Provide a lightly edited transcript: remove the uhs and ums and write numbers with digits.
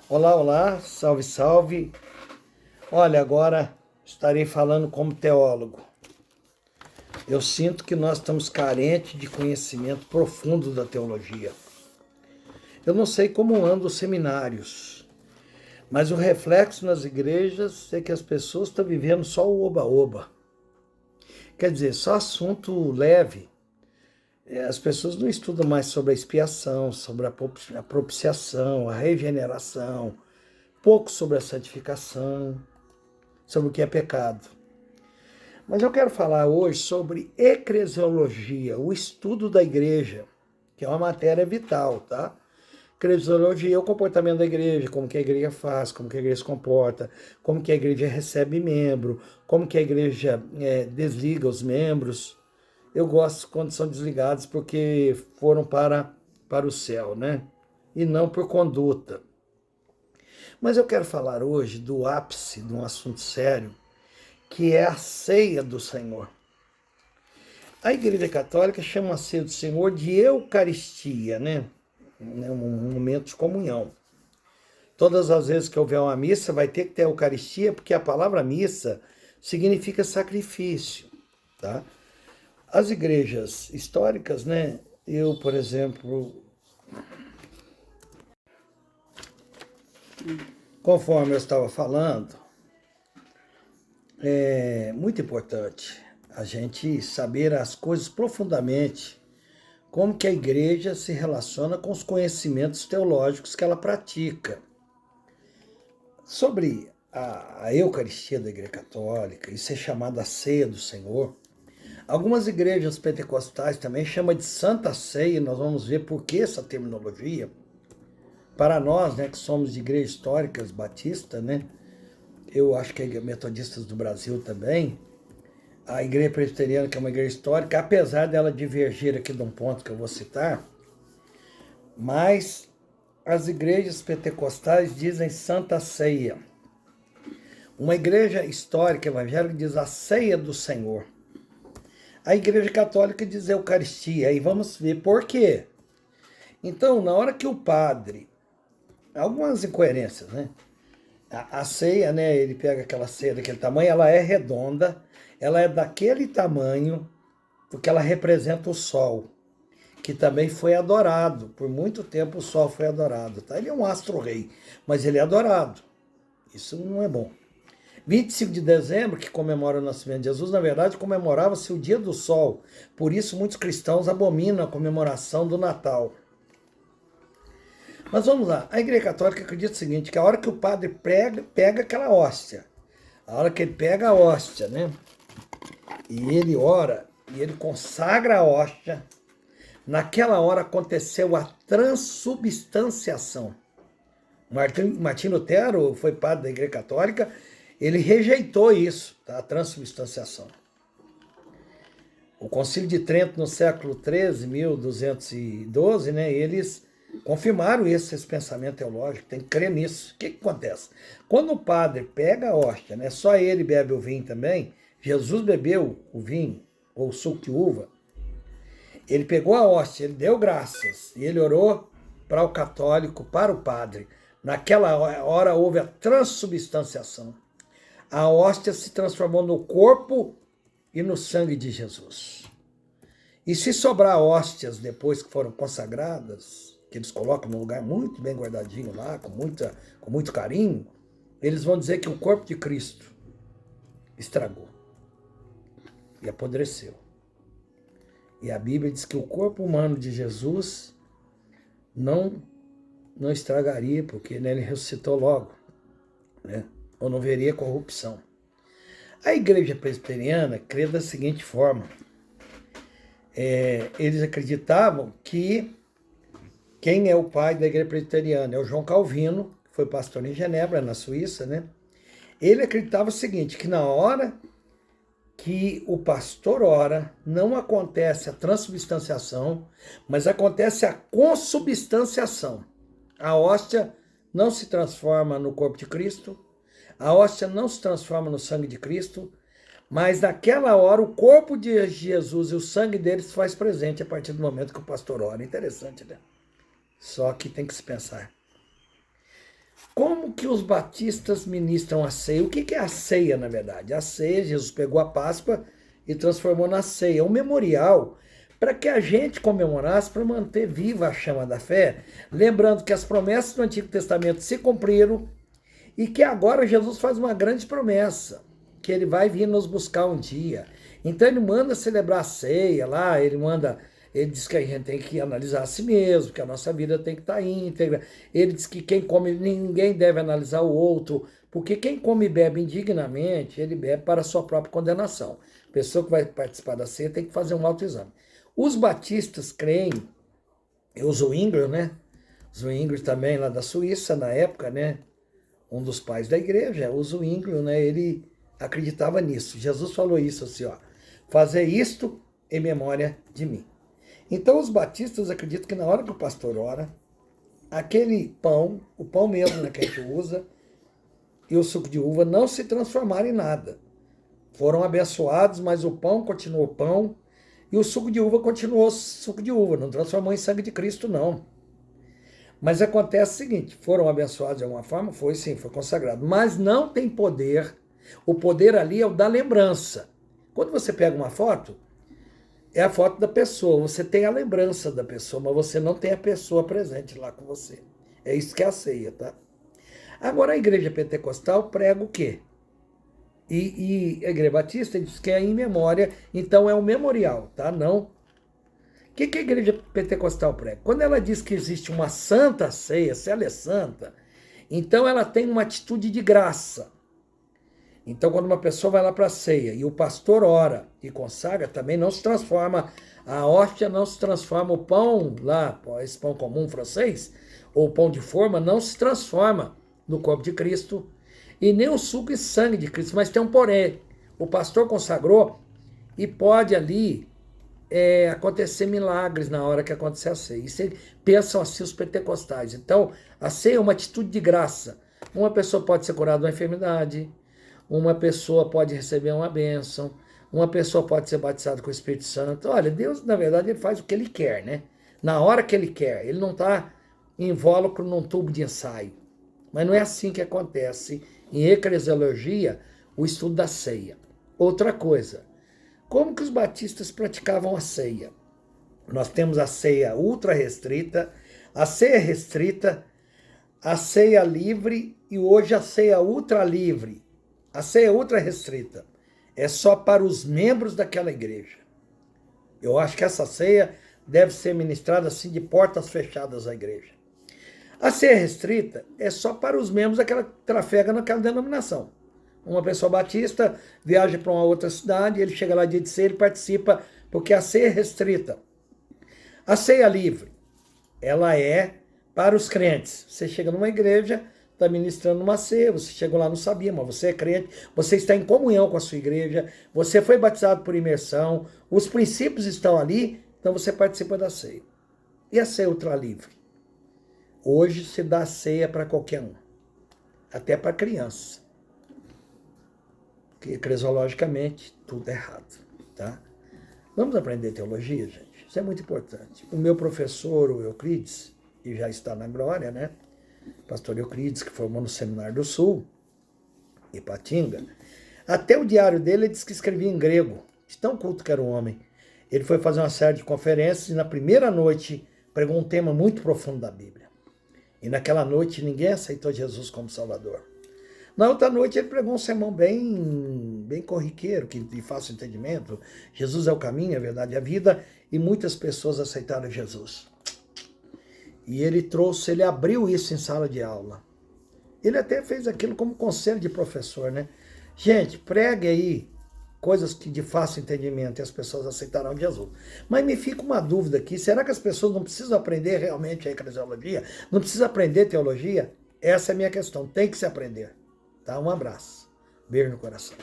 Olá, olá, salve, salve. Olha, agora estarei falando como teólogo. Eu sinto que nós estamos carentes de conhecimento profundo da teologia. Eu não sei como andam os seminários, mas o reflexo nas igrejas é que as pessoas estão vivendo só o oba-oba. Quer dizer, só assunto leve. As pessoas não estudam mais sobre a expiação, sobre a propiciação, a regeneração, pouco sobre a santificação, sobre o que é pecado. Mas eu quero falar hoje sobre eclesiologia, o estudo da igreja, que é uma matéria vital, tá? Eclesiologia é o comportamento da igreja, como que a igreja faz, como que a igreja se comporta, como que a igreja recebe membro, como que a igreja desliga os membros. Eu gosto quando são desligados porque foram para o céu, né? E não por conduta. Mas eu quero falar hoje do ápice de um assunto sério, que é a ceia do Senhor. A Igreja Católica chama a ceia do Senhor de Eucaristia, né? Um momento de comunhão. Todas as vezes que houver uma missa, vai ter que ter Eucaristia, porque a palavra missa significa sacrifício, tá? As igrejas históricas, né? Eu, por exemplo, conforme eu estava falando, é muito importante a gente saber as coisas profundamente, como que a igreja se relaciona com os conhecimentos teológicos que ela pratica. Sobre a Eucaristia da Igreja Católica, isso é chamado a Ceia do Senhor. Algumas igrejas pentecostais também chamam de Santa Ceia, e nós vamos ver por que essa terminologia. Para nós, né, que somos de igrejas históricas batistas, né, eu acho que é metodistas do Brasil também, a igreja presbiteriana, que é uma igreja histórica, apesar dela divergir aqui de um ponto que eu vou citar, mas as igrejas pentecostais dizem Santa Ceia. Uma igreja histórica evangélica diz a Ceia do Senhor. A igreja católica diz Eucaristia. E vamos ver por quê. Então, na hora que o padre... Algumas incoerências, né? A ceia, né? Ele pega aquela ceia daquele tamanho, ela é redonda, ela é daquele tamanho, porque ela representa o sol, que também foi adorado. Por muito tempo o sol foi adorado, tá? Ele é um astro-rei, mas ele é adorado. Isso não é bom. 25 de dezembro, que comemora o nascimento de Jesus, na verdade comemorava-se o dia do sol. Por isso muitos cristãos abominam a comemoração do Natal. Mas vamos lá, a Igreja Católica acredita o seguinte, que a hora que o padre pega aquela hóstia, a hora que ele pega a hóstia, né, e ele ora, e ele consagra a hóstia, naquela hora aconteceu a transubstanciação. Martim Lutero foi padre da Igreja Católica, ele rejeitou isso, tá, a transubstanciação. O Concílio de Trento, no século XIII, 1212, né, eles confirmaram esse pensamento teológico, tem que crer nisso. O que acontece? Quando o padre pega a hóstia, né, só ele bebe o vinho também, Jesus bebeu o vinho, ou o suco de uva, ele pegou a hóstia, ele deu graças, e ele orou para o católico, para o padre. Naquela hora houve a transubstanciação. A hóstia se transformou no corpo e no sangue de Jesus. E se sobrar hóstias depois que foram consagradas, que eles colocam num lugar muito bem guardadinho lá, com muito carinho, eles vão dizer que o corpo de Cristo estragou e apodreceu. E a Bíblia diz que o corpo humano de Jesus não estragaria, porque ele ressuscitou logo, né? Ou não veria corrupção. A igreja presbiteriana crê da seguinte forma, eles acreditavam que quem é o pai da igreja presbiteriana? É o João Calvino, que foi pastor em Genebra, na Suíça, né? Ele acreditava o seguinte, que na hora que o pastor ora, não acontece a transubstanciação, mas acontece a consubstanciação. A hóstia não se transforma no corpo de Cristo, a hóstia não se transforma no sangue de Cristo, mas naquela hora o corpo de Jesus e o sangue dele se faz presente a partir do momento que o pastor ora. Interessante, né? Só que tem que se pensar. Como que os batistas ministram a ceia? O que é a ceia, na verdade? A ceia, Jesus pegou a Páscoa e transformou na ceia, um memorial para que a gente comemorasse, para manter viva a chama da fé, lembrando que as promessas do Antigo Testamento se cumpriram e que agora Jesus faz uma grande promessa, que ele vai vir nos buscar um dia. Então ele manda celebrar a ceia lá, ele diz que a gente tem que analisar a si mesmo, que a nossa vida tem que estar íntegra. Ele diz que quem come, ninguém deve analisar o outro, porque quem come e bebe indignamente, ele bebe para a sua própria condenação. A pessoa que vai participar da ceia tem que fazer um autoexame. Os batistas creem, o Zwingli, né? Zwingli também lá da Suíça, na época, né? Um dos pais da igreja, o Zwingli, né? Ele acreditava nisso. Jesus falou isso assim, ó. Fazer isto em memória de mim. Então os batistas acreditam que na hora que o pastor ora, aquele pão, o pão mesmo, né, que a gente usa, e o suco de uva não se transformaram em nada. Foram abençoados, mas o pão continuou pão, e o suco de uva continuou suco de uva, não transformou em sangue de Cristo, não. Mas acontece o seguinte, foram abençoados de alguma forma? Foi sim, foi consagrado. Mas não tem poder. O poder ali é o da lembrança. Quando você pega uma foto, é a foto da pessoa. Você tem a lembrança da pessoa, mas você não tem a pessoa presente lá com você. É isso que é a ceia, tá? Agora a igreja pentecostal prega o quê? E a igreja batista diz que é em memória, então é um memorial, tá? Não. O que a igreja pentecostal prega? Quando ela diz que existe uma santa ceia, se ela é santa, então ela tem uma atitude de graça. Então, quando uma pessoa vai lá para a ceia e o pastor ora e consagra, também não se transforma, a hóstia não se transforma, o pão lá, esse pão comum francês, ou pão de forma, não se transforma no corpo de Cristo, e nem o suco e sangue de Cristo, mas tem um porém. O pastor consagrou e pode ali acontecer milagres na hora que acontecer a ceia. Isso pensam assim os pentecostais. Então, a ceia é uma atitude de graça. Uma pessoa pode ser curada de uma enfermidade, uma pessoa pode receber uma bênção, uma pessoa pode ser batizada com o Espírito Santo. Olha, Deus, na verdade, ele faz o que ele quer, né? Na hora que ele quer. Ele não está invólucro num tubo de ensaio. Mas não é assim que acontece em eclesiologia o estudo da ceia. Outra coisa, como que os batistas praticavam a ceia? Nós temos a ceia ultra restrita, a ceia restrita, a ceia livre e hoje a ceia ultra livre. A ceia ultra restrita é só para os membros daquela igreja. Eu acho que essa ceia deve ser ministrada assim de portas fechadas à igreja. A ceia restrita é só para os membros daquela que trafega naquela denominação. Uma pessoa batista viaja para uma outra cidade, ele chega lá dia de ceia, ele participa, porque a ceia é restrita. A ceia livre, ela é para os crentes. Você chega numa igreja, está ministrando uma ceia, você chegou lá, não sabia, mas você é crente, você está em comunhão com a sua igreja, você foi batizado por imersão, os princípios estão ali, então você participa da ceia. E a ceia ultra livre? Hoje se dá ceia para qualquer um, até para criança. Porque eclesiologicamente tudo é errado, tá? Vamos aprender teologia, gente? Isso é muito importante. O meu professor, o Euclides, que já está na glória, né? Pastor Euclides, que formou no Seminário do Sul, Ipatinga, até o diário dele ele disse que escrevia em grego, de tão culto que era o homem. Ele foi fazer uma série de conferências e na primeira noite pregou um tema muito profundo da Bíblia. E naquela noite ninguém aceitou Jesus como Salvador. Na outra noite ele pregou um sermão bem corriqueiro, que de fácil entendimento. Jesus é o caminho, a verdade e a vida, e muitas pessoas aceitaram Jesus. E ele abriu isso em sala de aula. Ele até fez aquilo como conselho de professor, né? Gente, pregue aí coisas que de fácil entendimento e as pessoas aceitarão Jesus. Mas me fica uma dúvida aqui, será que as pessoas não precisam aprender realmente a eclesiologia? Não precisam aprender teologia? Essa é a minha questão, tem que se aprender. Tá? Um abraço. Beijo no coração.